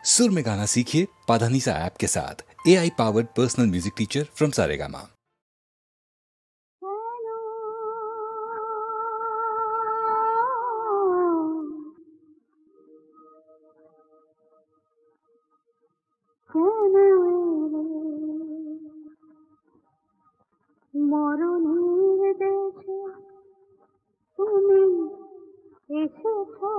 सुर में गाना सीखिए पाधानीसा ऐप के साथ। AI powered personal music teacher from Saregama. মরণের দেশে তুমি এসেছো,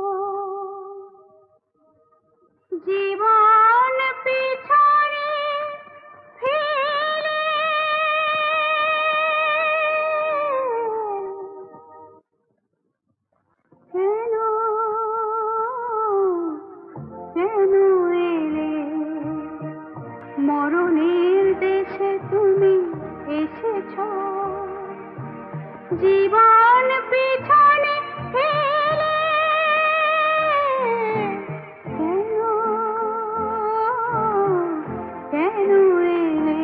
জীবন পিছনে ফেলে কেন কেন এলে? মরণের দেশে তুমি এসেছো, জীবন পিছনে ফেলে কেন কেন এলে?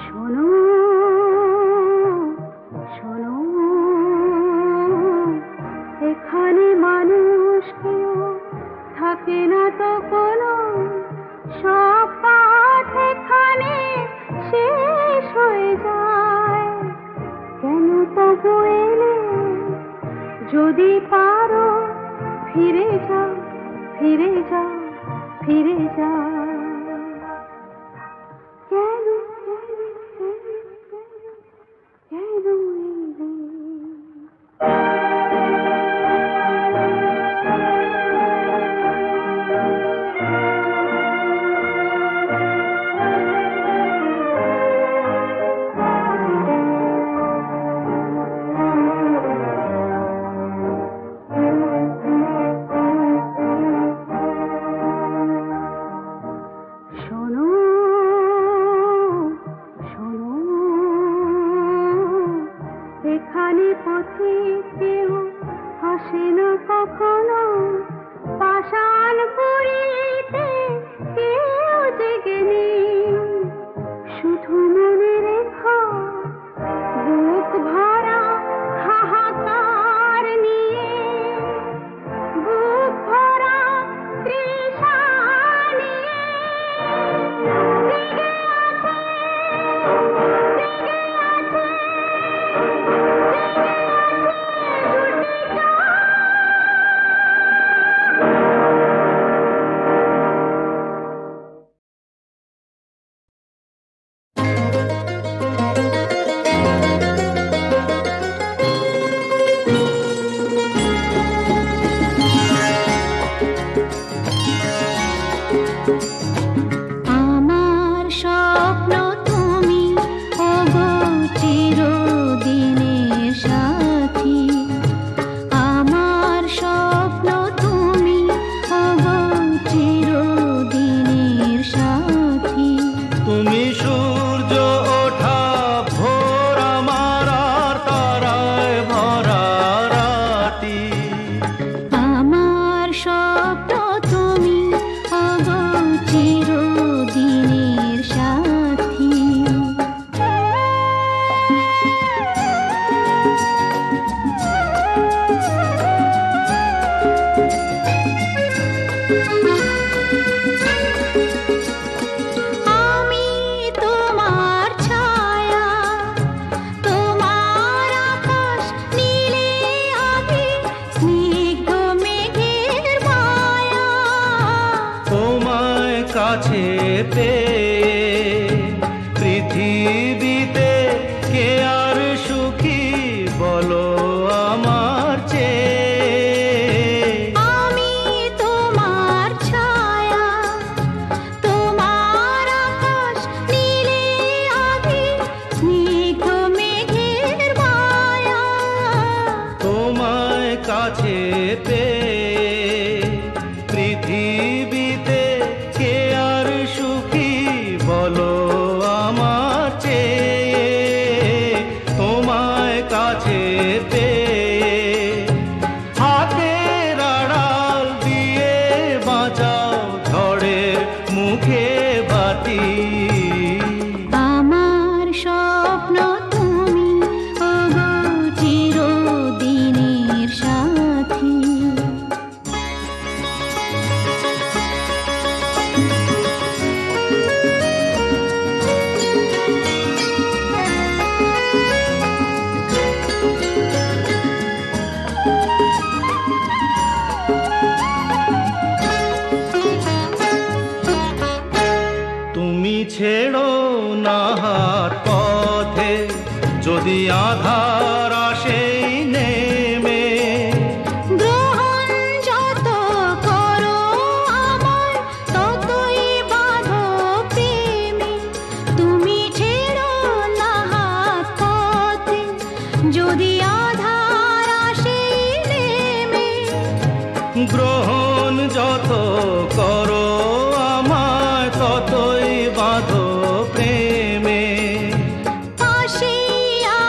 শোনো শোনো, এখানে মানুষ কেউ থাকে না তো কোনো, সব পাঠ এখানে শেষ হয়ে যায়। কেন তবু এলে? যদি পারো ফিরে যাও ফিরে যাও ফিরে যাও। কেন কেন এলে? শোনো শোনো, এখানে পথিক কেউ হাসে না কখনো, পাষাণ পুরীতে কেউ জেগে নেই। শুধু মনে রেখো বুক ভরা হাহাকার নিয়ে, বুক ভরা তৃষা নিয়ে জেগে আছে, জেগে আছে, জেগে আছে দুটি চোখ। আমার স্বপ্ন তুমি ওগো চিরদিনের সাথী, আমার স্বপ্ন তুমি ওগো চিরদিনের সাথী। তুমি সূর্য ওঠা ভোর আমার আর তারায় ভরা রাতি, আমার স্বপ্ন তুমি ওগো চিরদিনের সাথী। আমি তোমার ছায়া, তোমার আকাশ নীলে আভি, স্নিগ্ধ মেঘের মায়া। তোমায় কাছে পেয়ে পৃথিবীতে কে আর সুখী বলো আমার চেয়ে। আমি তোমার ছায়া, তোমার আকাশ নীলে আভি, স্নিগ্ধ মেঘের মায়া। তোমায় কাছে পেয়ে পৃথিবীতে কে আর যদি আধার আসে নেমে, গ্রহণ যত করো আমার ততই বাঁধো প্রেমে, তুমি ছেড়ো না হাত পথে যদি আধার আসে নেমে। গ্রহণ যত করো আমায় ততই বাঁধো প্রেমে, পাশে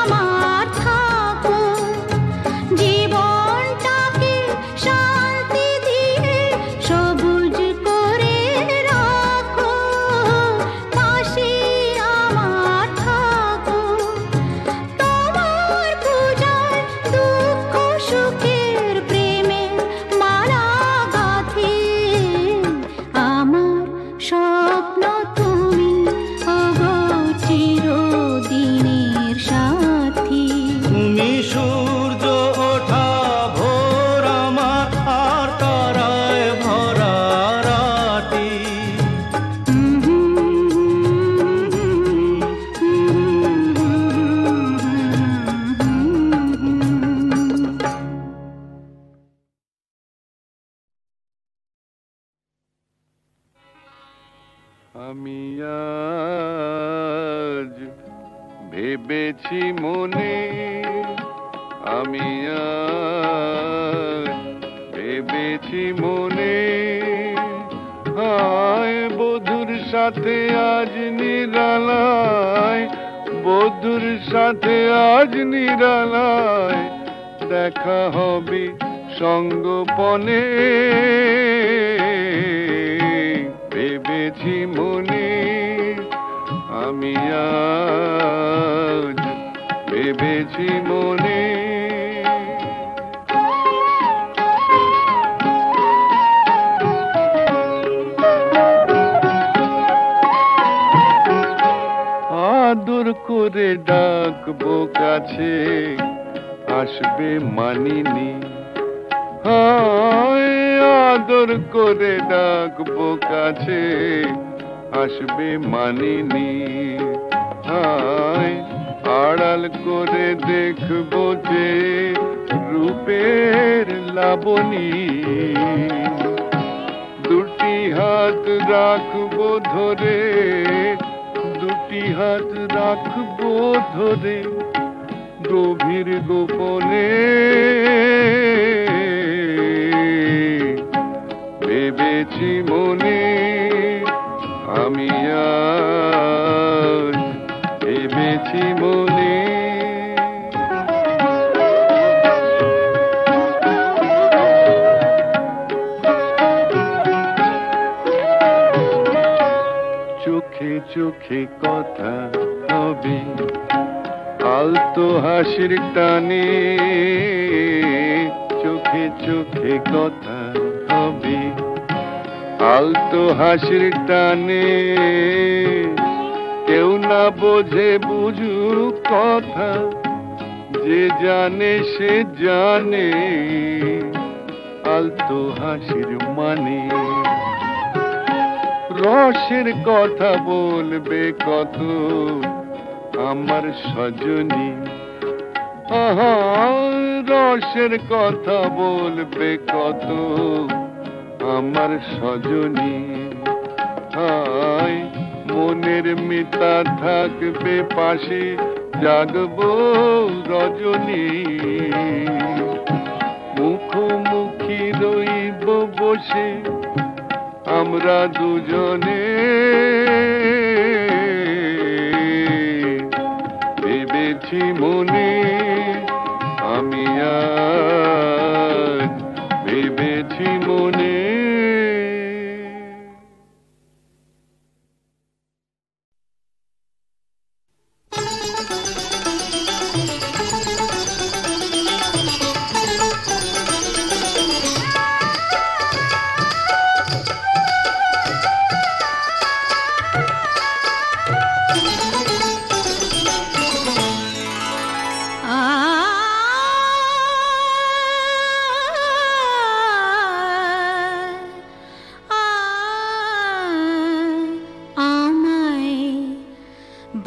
আমার থাকো জীবনটাকে শান্তি দিয়ে সবুজ করে রাখো, পাশে আমার থাকো তোমার পূজায় দুঃখ সুখের প্রেমে মালা গাঁথি, আমার স্বপ্ন তুমি ওগো চিরদিনের সাথী। তুমি সূর্য ওঠা ভোর আমার আর তারায় ভরা রাতি। আমি আজ ভেবেছি মনে, আমি আজ ভেবেছি মনে, হায় বধুর সাথে আজ নিরালায়, বধুর সাথে আজ নিরালায় দেখা হবে সঙ্গোপনে। ভেবেছি মনে, আমি আজ ভেবেছি মনে। আদর করে ডাকবো কাছে, আসবে মানিনি, হায় আদর করে ডাকবো কাছে, আসবে মানিনি, হায় আড়াল করে দেখবো যে রূপের লাবণী, দুটি হাত রাখবো ধরে, দুটি হাত রাখবো ধরে গভীর গোপনে। ভেবেছি মনে, আমি আজ ভেবেছি মনে। চোখে চোখে কথা হবে আলতো হাসির টানে, চোখে চোখে কথা হবে আলতো হাসির টানে, কেউ না বোঝে বুঝুক কথা, যে জানে সে জানে আলতো হাসির মানে। রসের কথা বলবে কত আমার সজনী, আহা রসের কথা বলবে কত আমার সজনী, হায় মনের মিতা থাকবে পাশে জাগবো রজনী, মুখোমুখি রইব বসে আমরা দুজনে। ভেবেছি মনে, আমি আজ ভেবেছি মনে।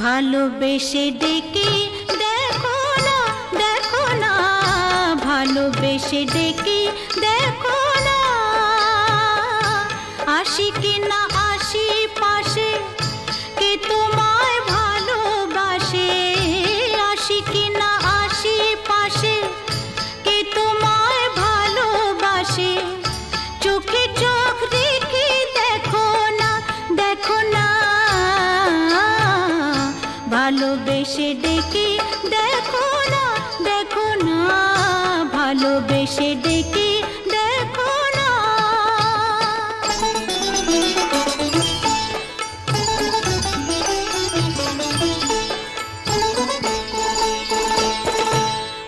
ভালোবেসে ডেকে দেখো ভালোবেসে ডেকে দেখো না, আসি কি না আসি পাশে, কে তোমায় ভালোবাসে। আসি কি না আসি পাশে, কে তোমায় ভালোবাসে। চোখে চোখ রেখে দেখো না, দেখো না, ভালোবেসে ডেকে দেখো না, দেখো না, ভালোবেসে ডেকে দেখো না।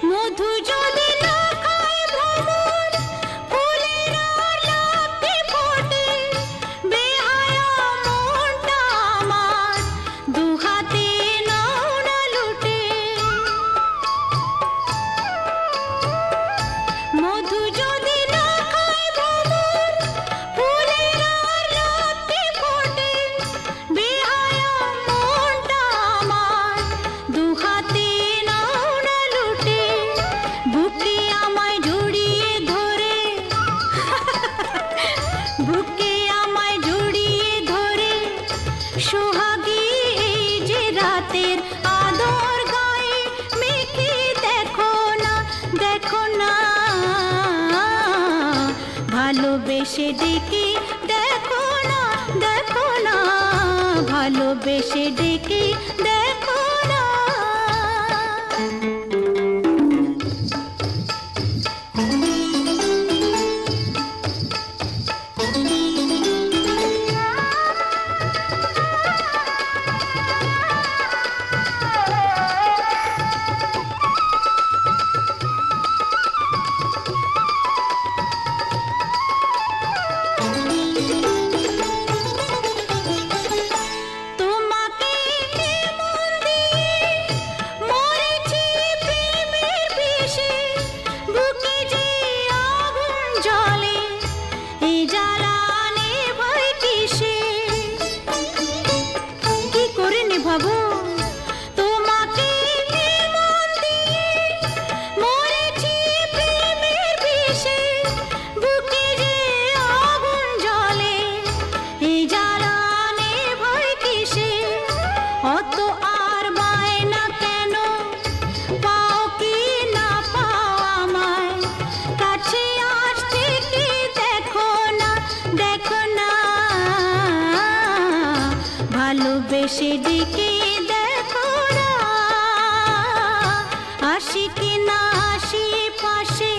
মধু যদি না খায় ভ্রমর, ফুলের আর লাফে ফোটে, বেহায়া মনটা আমার দুহাতে নাও না লুটে। মধু যদি না খায় ভ্রমর, ফুলের আর লাফে ফোটে, বেহায়া মনটা আমার দুহাতে নাও না লুটে। বুকে আমায় জড়িয়ে ধরে, বুকে আমায় জড়িয়ে ধরে, সোহাগী এই যে রাতের আদর গায়ে মেখে দেখো না, দেখো না, ভালোবেসে ডেকে দেখো না, দেখো না, ভালোবেসে ডেকে দেখো না। তোমাকে মন দিয়ে মরেছি প্রেমের বিষে, বুকে যে আগুন জ্বলে, এই জ্বালা নেভাই কিসে। কি করে নেভাবো? তোমাকে মন দিয়ে মরেছি প্রেমের বিষে, বুকে যে আগুন জ্বলে, এই জ্বালা নেভাই কিসে। অত আর বায়না কেন, পাও কি না পাও আমায়, কাছে আসছে কি দেখো না, দেখো না, ভালোবেসে ডেকে দেখো না। আসি কি না আসি পাশে,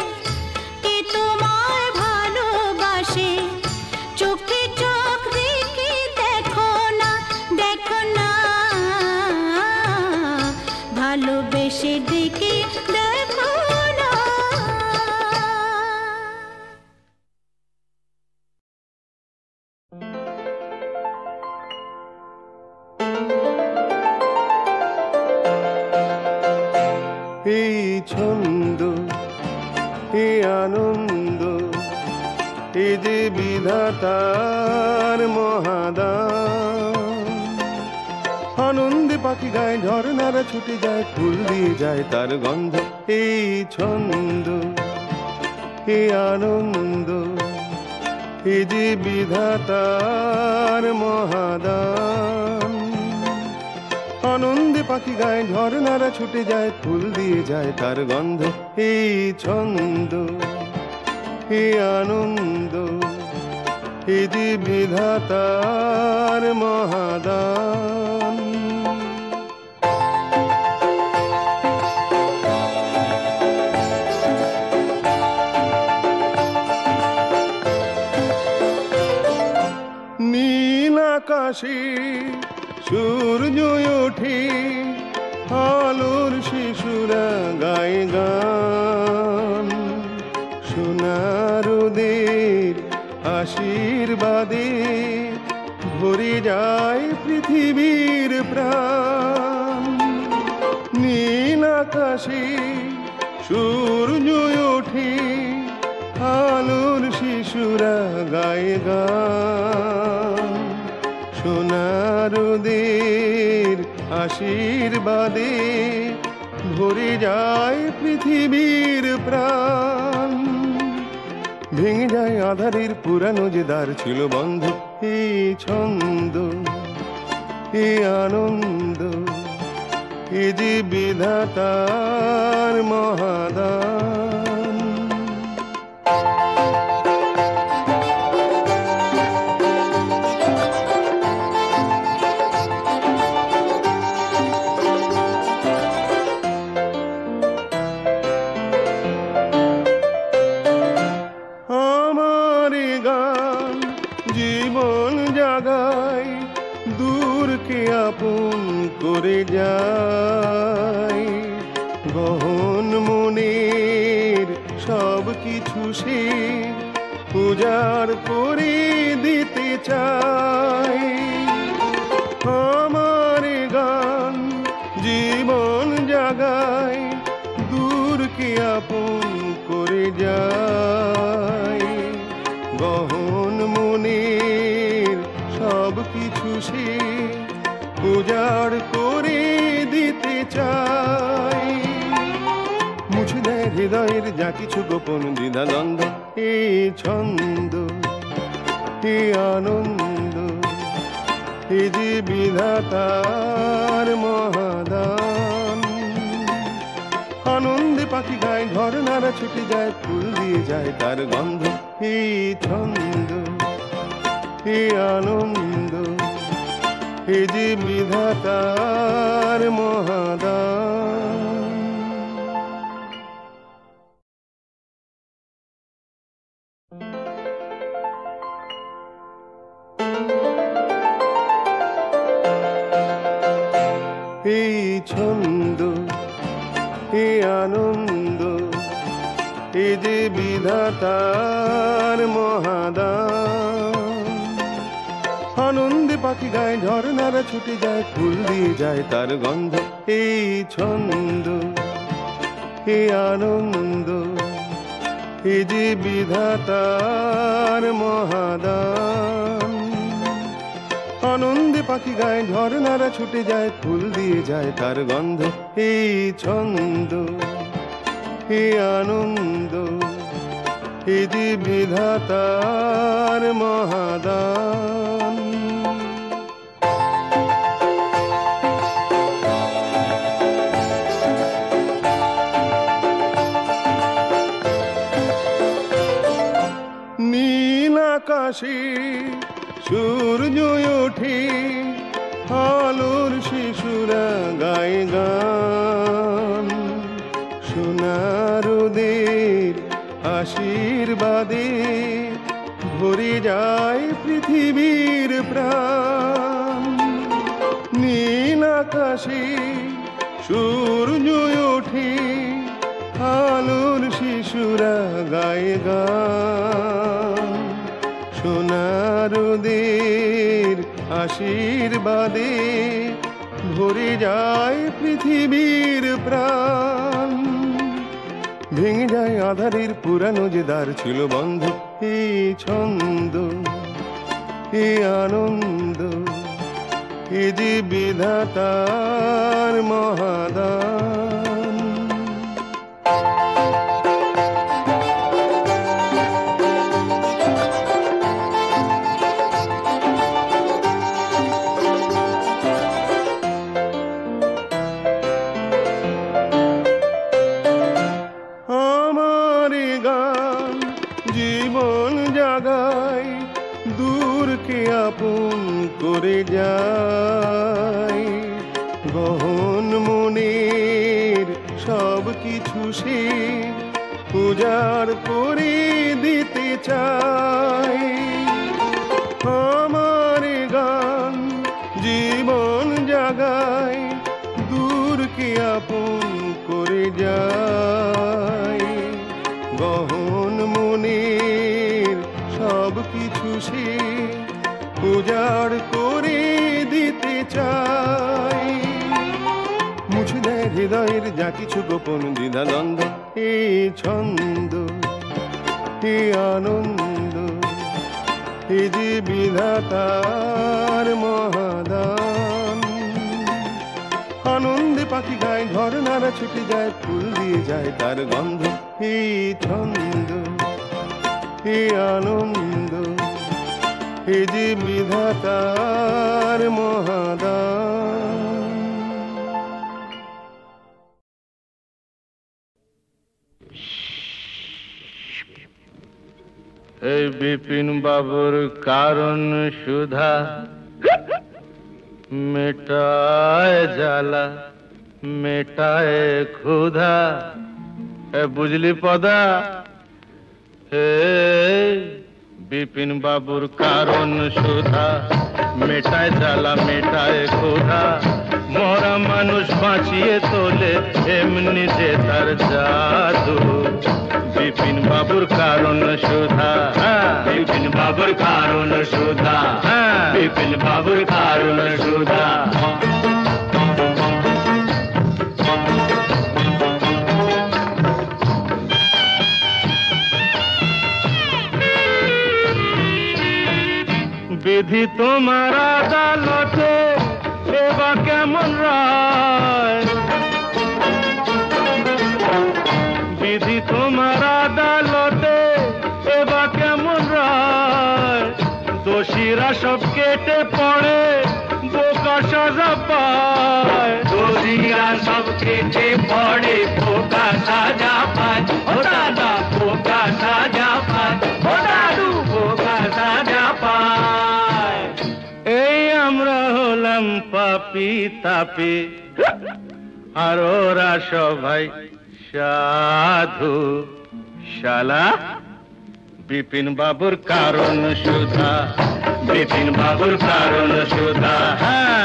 কে তোমায় ভালোবাসে। চোখে চোখ রেখে দেখো না, দেখো না, ভালোবেসে ডেকে দেখো না। এই ছন্দ, এই আনন্দ, এই যে বিধাতার মহাদান। আনন্দে পাখি গায়, ঝর্ণারা ছুটে যায়, ফুল দিয়ে যায় তার গন্ধ। এই ছন্দ, এই আনন্দ, এই যে বিধাতার মহাদান। আনন্দে পাখি গায়, ঝর্ণারা ছুটে যায়, ফুল দিয়ে যায় তার গন্ধ। এই ছন্দ, এই আনন্দ, এই যে বিধাতার মহাদান। নীল আকাশে সূর্য ওঠে, আলোর শিশুরা গায় গান। সোনার ওদের আশীর্বাদে ভরে যায় পৃথিবীর প্রাণ। নীল আকাশে সূর্য ওঠে, আলোর শিশুরা গায় গান। সোনার ওদের আশীর্বাদে ভরে যায় পৃথিবীর প্রাণ। ভেঙে যায় আধারের পুরানো যে দ্বার ছিল বন্ধ। এই ছন্দ, এ আনন্দ, এ যে বিধাতার মহাদান। আমার গান জীবন জাগায়, দূরকে আপন করে যায়। গহন মনের সব কিছু সে উজাড় করে দিতে চায়। আমার গান জীবন জাগায়, দূরকে আপন করে যায়। গহন মনের সব কিছু সে উজাড় করে দিতে চায়। মুছে দেয় হৃদয়ের যা কিছু গোপন দ্বিধাদ্বন্দ্ব। এই ছন্দ, এ আনন্দ, এ যে বিধাতার মহাদান। আনন্দে পাখি গায়, ঝর্ণারা ছুটে যায়, ফুল দিয়ে যায় তার গন্ধ। এই ছন্দ, এ আনন্দ, এ যে বিধাতার মহাদান। এই ছন্দ, এ আনন্দ, এ যে বিধাতার মহাদান। আনন্দে পাখি গায়, ঝর্ণারা ছুটে যায়, ফুল দিয়ে যায় তার গন্ধ। এই ছন্দ, এ আনন্দ, এ যে বিধাতার মহাদান। আনন্দে পাখি গায়, ঝর্ণারা ছুটে যায়, ফুল দিয়ে যায় তার গন্ধ। এই ছন্দ, এ আনন্দ, এ যে বিধাতার মহাদান। নীল আকাশে সূর্য ওঠে, আলোর শিশুরা গায়ে গান। সোনারদের আশীর্বাদে ভরে যায় পৃথিবীর প্রাণ। নীল আকাশে সূর্য ওঠে, আলোর শিশুরা গায়ে গান। সোনারদের আশীর্বাদে ভরে যায় পৃথিবীর প্রাণ। ভেঙে যায় আধারের পুরানো যে দ্বার ছিল বন্ধ। এই ছন্দ, এ আনন্দ, এ যে বিধাতার মহাদান। জীবন জাগায়, দূরকে আপন করে যায়। গহন মনের সব কিছু সে উজাড় করে দিতে চায়। আমার গান জীবন জাগায়, দূরকে আপন করে যায়। গহন মনের সব কিছু সে উজাড় করে দিতে চায়। মুছে দেয় হৃদয়ের যা কিছু গোপন দ্বিধাদ্বন্দ্ব। এই ছন্দ, এ আনন্দ, এ যে বিধাতার মহাদান। আনন্দে পাখি গায়, ঝর্ণারা ছুটে যায়, ফুল দিয়ে যায় তার গন্ধ। এই ছন্দ, এ এ আনন্দ, এ যে বিধাতার মহাদান। এই বিপিন বাবুর কারণ সুধা মেটায় জ্বালা মেটায় ক্ষুধা। বুঝলি পদা? হে বিপিন বাবুর কারণ সুধা মেটায় জ্বালা মেটায় ক্ষুধা। মরা মানুষ বাঁচিয়ে তোলে এমনি যে তার জাদু। বিপিন বাবুর কারণ সুধা, বিপিন বাবুর কারণ সুধা, বিপিন বাবুর কারণ সুধা। বিধি তোমার আদালতে এবার কেমন রায়? বিধি তোমার আদালতে এবার কেমন রায়? দোষীরা সব কেটে পড়ে বোকা সাজা পায়। দোষীরা সব কেটে পড়ে বোকা সাজা পায়। ও দাদা বোকা সাজা পায়, ও দাদু বোকা সাজা পায়। এই আমরা হলাম পাপি তাপি আর ওরা সবাই সাধু। শালা বিপিন বাবুর কারণ সুধা, বিপিন বাবুর কারণ সুধা,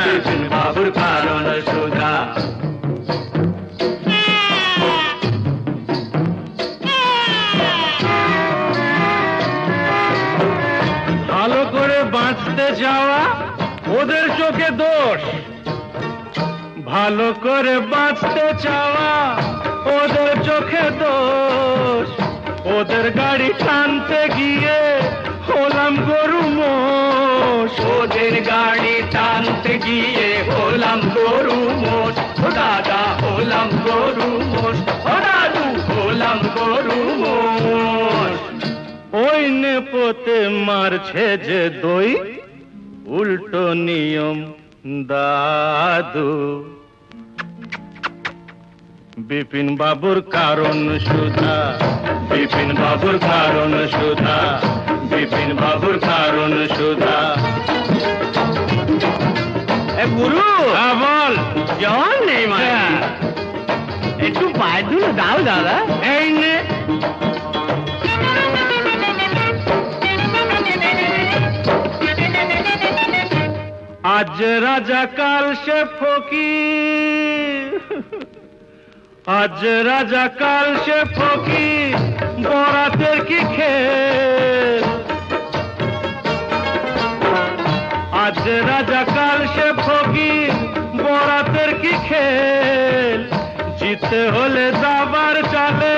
বিপিন বাবুর কারণ সুধা। ভালো করে বাঁচতে যাওয়া ওদের চোখে দোষ, ভালো করে বাঁচতে চাওয়া ওদের চোখে দোষ। ওদের গাড়ি টানতে গিয়ে হলাম গরু মোষ, ওদের গাড়ি টানতে গিয়ে হলাম গরু মোষ। ও দাদা হলাম গরু মোষ, ও দাদু হলাম গরু মোষ। ওই নেপোতে মারছে যে দই উল্টো নিয়ম দাদু। বিপিন বাবুর কারণ সুধা, বিপিন বাবুর কারণ সুধা, বিপিন বাবুর কারণ সুধা। গুরু বল জন নেই মানে একটু পায়ে ধুলো দাও দাদা। এই নে আজ রাজা কাল সে ফকির, আজ রাজা কাল সে ফকির বরাতের কি খেল। আজ রাজা কাল সে ফকির বরাতের কি খেল। জিতে হলে দাবার চালে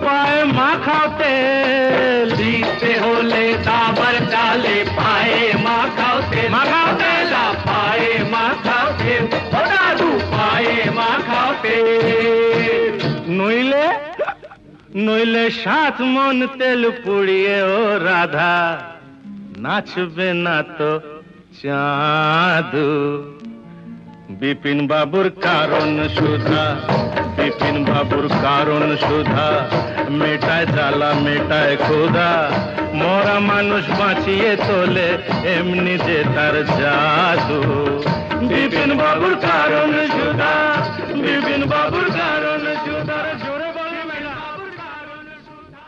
পায়ে মাখাও তেল, জিতে হলে দাবার চালে পায়ে মাখাও তেল, মাখাও তেল পায়ে মাখাও তেল, ও দাদু পায়ে মাখাও তেল। নইলে নইলে 7 মন তেল পুড়িয়ে ও রাধা নাচবে না তো চাঁদু। বিপিন বাবুর কারণ সুধা, বিপিন বাবুর কারণ সুধা মেটায় জ্বালা মেটায় ক্ষুধা। মরা মানুষ বাঁচিয়ে তোলে এমনি যে তার জাদু। বিপিন বাবুর কারণ সুধা, বিপিন বাবুর কারণ সুধা। জোরে বলে মেলা বাবুর কারণ সুধা।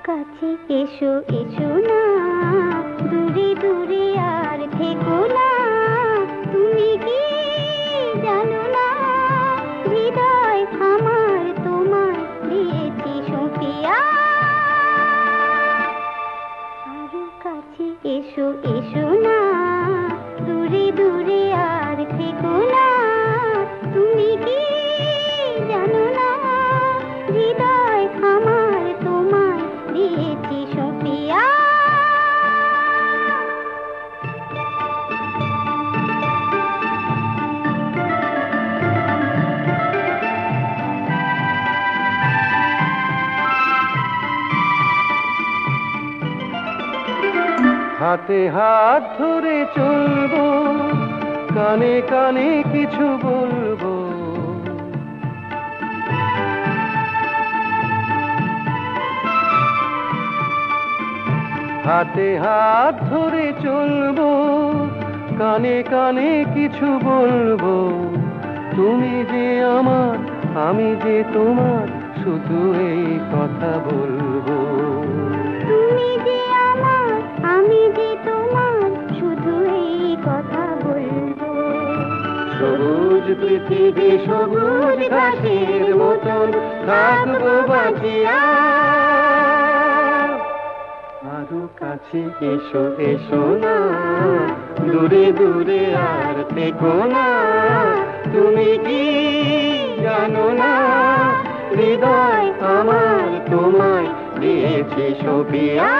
কাছে এসো এসো না, দূরে দূরে আর থেকো না। হৃদয় আমার তোমার দিয়েছি সপিয়া আরো কাছে এসো এসো না দূরে দূরে আর থেকো না তুমি কি জানো না হৃদয় আমার তোমার দিয়েছি সপিয়া হাতে হাত ধরে চলবো কানে কানে কিছু বলবো হাতে হাত ধরে চলবো কানে কানে কিছু বলবো তুমি যে আমার আমি যে তোমার শুধু এই কথা বলবো তুমি যে আমার আমি যে তোমার শুধু এই কথা বলবো সবুজ পৃথিবী সবুজ ঘাসের মতন থাকবো বাঁচিয়া আরো কাছে এসো এসো না দূরে দূরে আর থেকো না তুমি কি জানো না হৃদয় আমার তোমায় দিয়েছে সপিয়া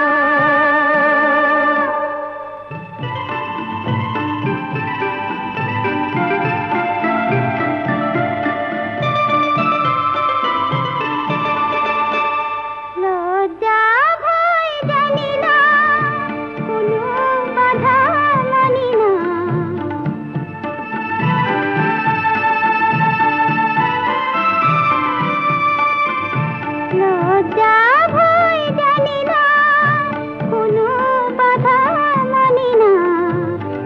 লজ্জা ভয় জানি না কোনো বাধা মানি না লজ্জা ভয় জানি না কোনো বাধা মানি না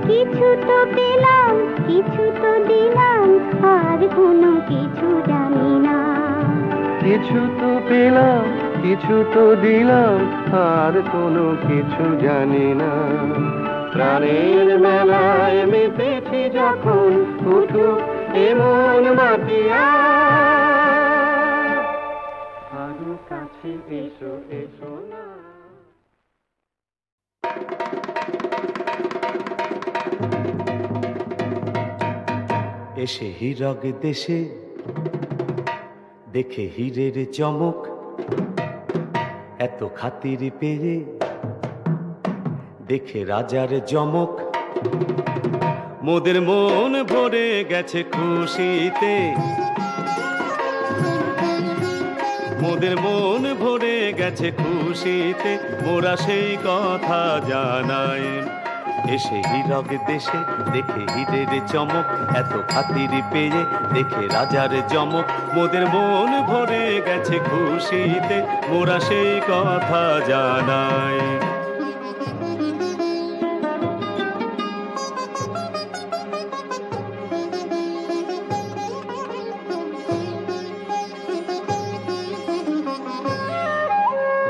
কিছু তো পেলাম কিছু তো দিলাম আর কোনো কিছু জানি না কিছু তো পেলাম কিছু তো দিলাম আর কোনো কিছু জানি না প্রাণের মেলায় মেতেছি যখন উঠুক এমন মাতিয়া আরো কাছে এসো এসো না এসে হীরক দেশে দেখে হীরের চমক এত খাতির পেয়ে দেখে রাজার জমক মোদের মন ভরে গেছে খুশিতে মোদের মন ভরে গেছে খুশিতে মোরা সেই কথা জানাই এসে হীরক দেশে দেখে হীরের চমক এত খাতির পেয়ে দেখে রাজার জমক মোদের মন ভরে গেছে খুশিতে মোরা সেই কথা জানাই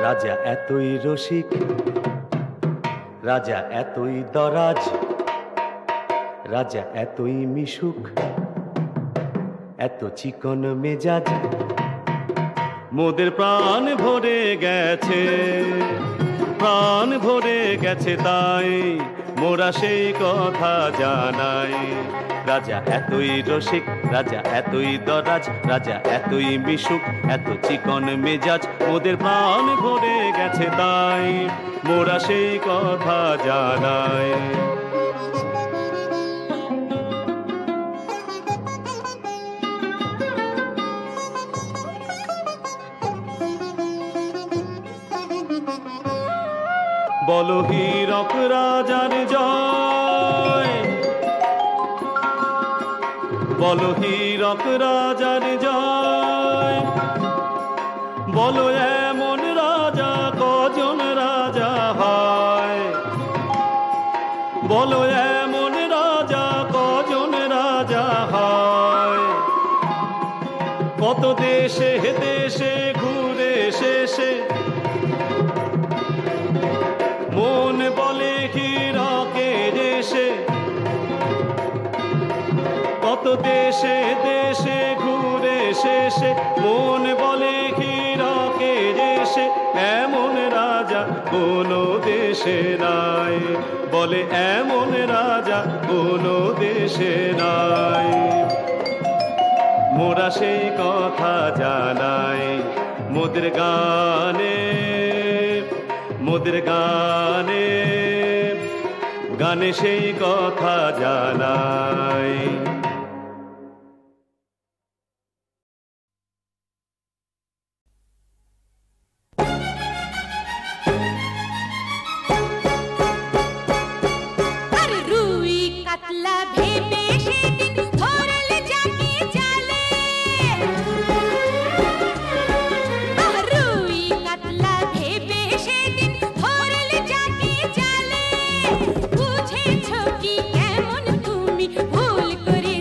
রাজা এতই রসিক রাজা এতই দরাজ রাজা এতই মিশুক এত চিকন মেজাজ মোদের প্রাণ ভরে গেছে তাই মোরা সেই কথা জানাই রাজা এতই রসিক রাজা এতই দরাজ রাজা এতই মিশুক এত চিকন মেজাজ মোদের প্রাণ ভরে গেছে তাই মোরা সেই কথা জানাই বলো হীরক রাজার জয় বলো হীরক রাজার জয় বলো এমন রাজা কজন রাজা হয় বলো এমন রাজা কজন রাজা হয় কত দেশে দেশে ঘুরে শেষে মন বলে হীরকের এসে কত দেশে দেশে ঘুরে শেষে দেশে মন বলে হীরকে দেশে এমন রাজা কোনো দেশে নাই, বলে এমন রাজা কোনো দেশে নাই। মোরা সেই কথা জানাই মোদের গানে, মোদের গানে, গানে সেই কথা জানাই। বুঝেছো কি কেমন তুমি ভুল করে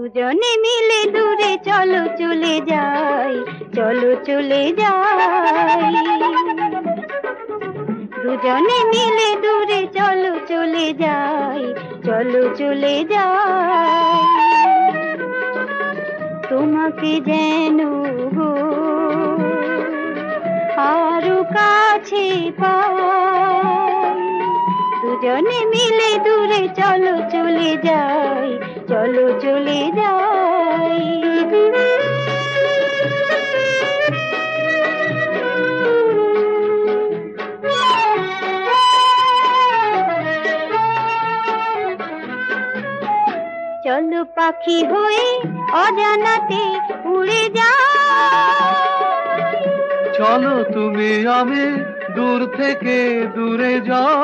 দুজনে মিলে দূরে চলো চলে যাই, চলো চলে যাই। দুজনে মিলে দূরে চলো চলে যাই, চলো চলে যাই। তোমাকে যেন গো আরো কাছে পাই। দুজনে মিলে দূরে চলো চলে যাই, চলো চলে যাই। চলো পাখি হয়ে অজানাতে উড়ে যাই। চলো তুমি আমি দূর থেকে দূরে যাও।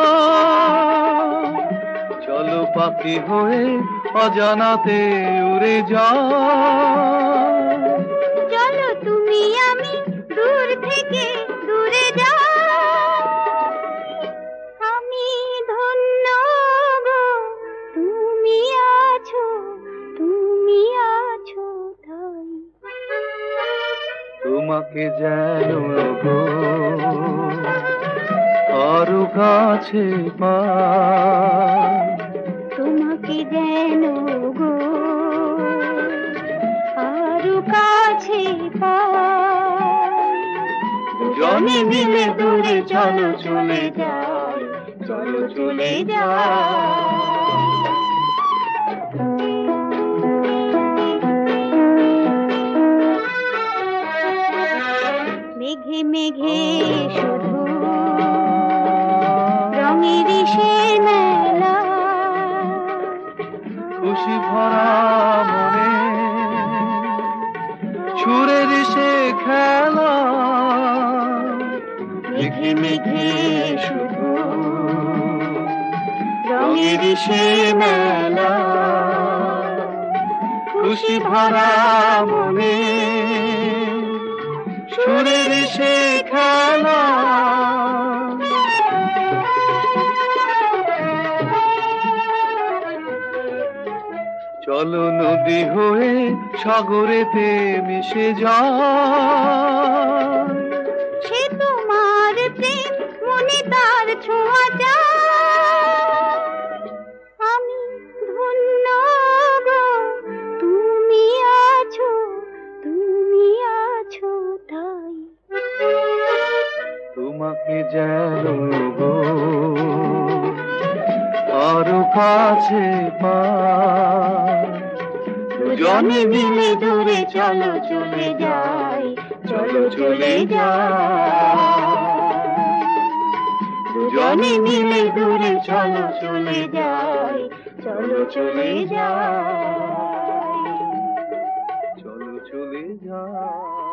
চলো পাখি হয়ে অজানাতে উড়ে যাও। চলো তুমি আমি দূর থেকে দূরে যাও। আমি ধন্য গো তুমি আছো, তুমি আছো তাই। তোমাকে যেন গো আরো কাছে পাই। তোমাকে যেন গো আরো কাছে পাই। দুজনে মিলে দূরে চলো চলে যাই, চলো চলে যাই। মেঘে মেঘে শুধু রঙের সে মেলা। খুশি ভরা মনে সুরের সে খেলা। মেঘে মেঘে শুধু রঙের সে মেলা। খুশি ভরা মনে সুরের সে খেলা। চলো নদী হয়ে সাগরেতে মিশে যায়। সে তোমার প্রেম মনে তার ছোঁয়া যায়। আমি ধন্য গো তুমি আছো, তুমি আছো তাই। তোমাকে যেন গো আরো কাছে পাই। দুজনে মিলে দূরে চলো চলে যাই, চলো চলে যাই। দুজনে মিলে দূরে চলো চলে যাই, চলো চলে যাই, চলো চলে যাই।